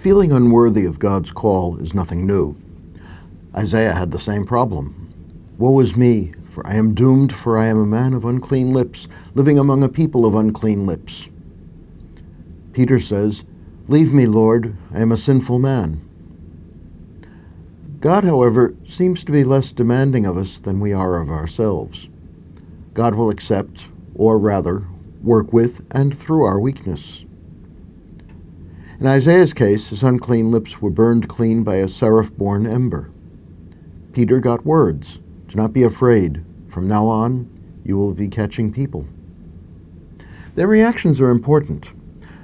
Feeling unworthy of God's call is nothing new. Isaiah had the same problem. Woe is me, for I am doomed, for I am a man of unclean lips, living among a people of unclean lips. Peter says, Leave me, Lord, I am a sinful man. God, however, seems to be less demanding of us than we are of ourselves. God will accept, or rather, work with and through our weakness. In Isaiah's case, his unclean lips were burned clean by a seraph-born ember. Peter got words. Do not be afraid. From now on, you will be catching people. Their reactions are important.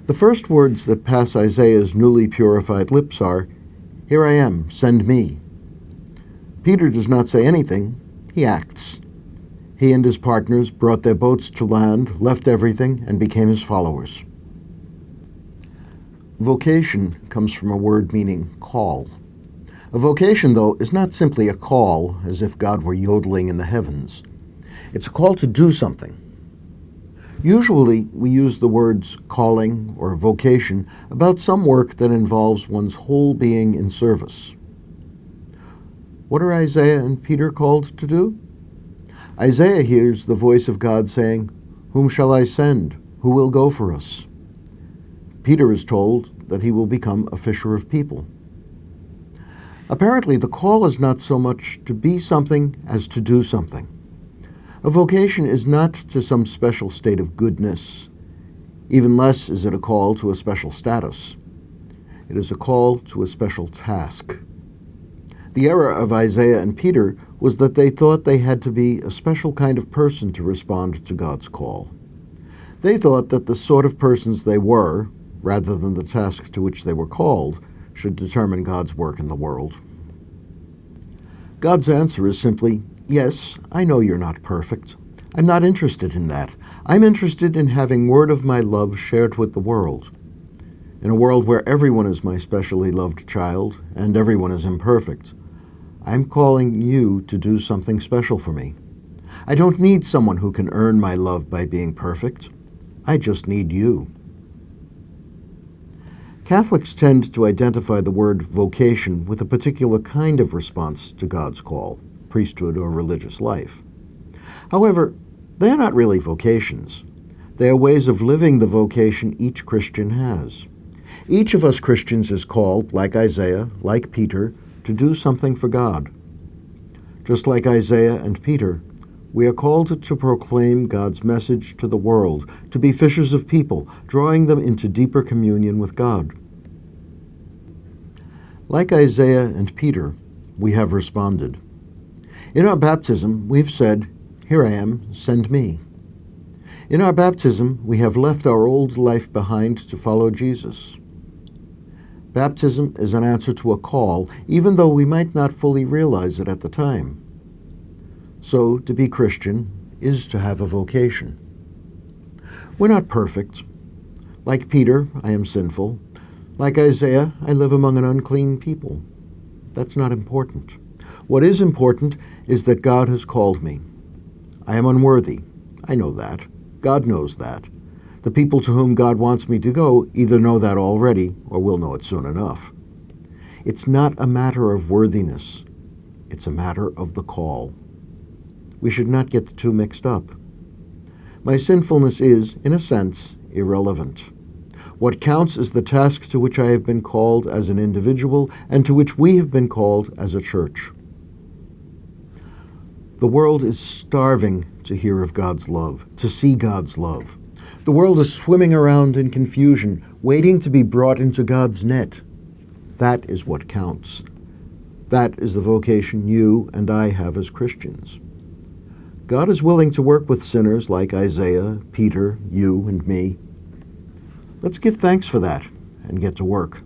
The first words that pass Isaiah's newly purified lips are, Here I am, send me. Peter does not say anything, he acts. He and his partners brought their boats to land, left everything, and became his followers. Vocation comes from a word meaning call. A vocation, though, is not simply a call, as if God were yodeling in the heavens. It's a call to do something. Usually, we use the words calling or vocation about some work that involves one's whole being in service. What are Isaiah and Peter called to do? Isaiah hears the voice of God saying, Whom shall I send? Who will go for us? Peter is told that he will become a fisher of people. Apparently, the call is not so much to be something as to do something. A vocation is not to some special state of goodness. Even less is it a call to a special status. It is a call to a special task. The error of Isaiah and Peter was that they thought they had to be a special kind of person to respond to God's call. They thought that the sort of persons they were, rather than the task to which they were called, should determine God's work in the world. God's answer is simply, Yes, I know you're not perfect. I'm not interested in that. I'm interested in having word of my love shared with the world. In a world where everyone is my specially loved child, and everyone is imperfect, I'm calling you to do something special for me. I don't need someone who can earn my love by being perfect. I just need you. Catholics tend to identify the word vocation with a particular kind of response to God's call, priesthood or religious life. However, they are not really vocations. They are ways of living the vocation each Christian has. Each of us Christians is called, like Isaiah, like Peter, to do something for God. Just like Isaiah and Peter, we are called to proclaim God's message to the world, to be fishers of people, drawing them into deeper communion with God. Like Isaiah and Peter, we have responded. In our baptism, we've said, Here I am, send me. In our baptism, we have left our old life behind to follow Jesus. Baptism is an answer to a call, even though we might not fully realize it at the time. So, to be Christian is to have a vocation. We're not perfect. Like Peter, I am sinful. Like Isaiah, I live among an unclean people. That's not important. What is important is that God has called me. I am unworthy. I know that. God knows that. The people to whom God wants me to go either know that already or will know it soon enough. It's not a matter of worthiness. It's a matter of the call. We should not get the two mixed up. My sinfulness is, in a sense, irrelevant. What counts is the task to which I have been called as an individual and to which we have been called as a church. The world is starving to hear of God's love, to see God's love. The world is swimming around in confusion, waiting to be brought into God's net. That is what counts. That is the vocation you and I have as Christians. God is willing to work with sinners like Isaiah, Peter, you, and me. Let's give thanks for that and get to work.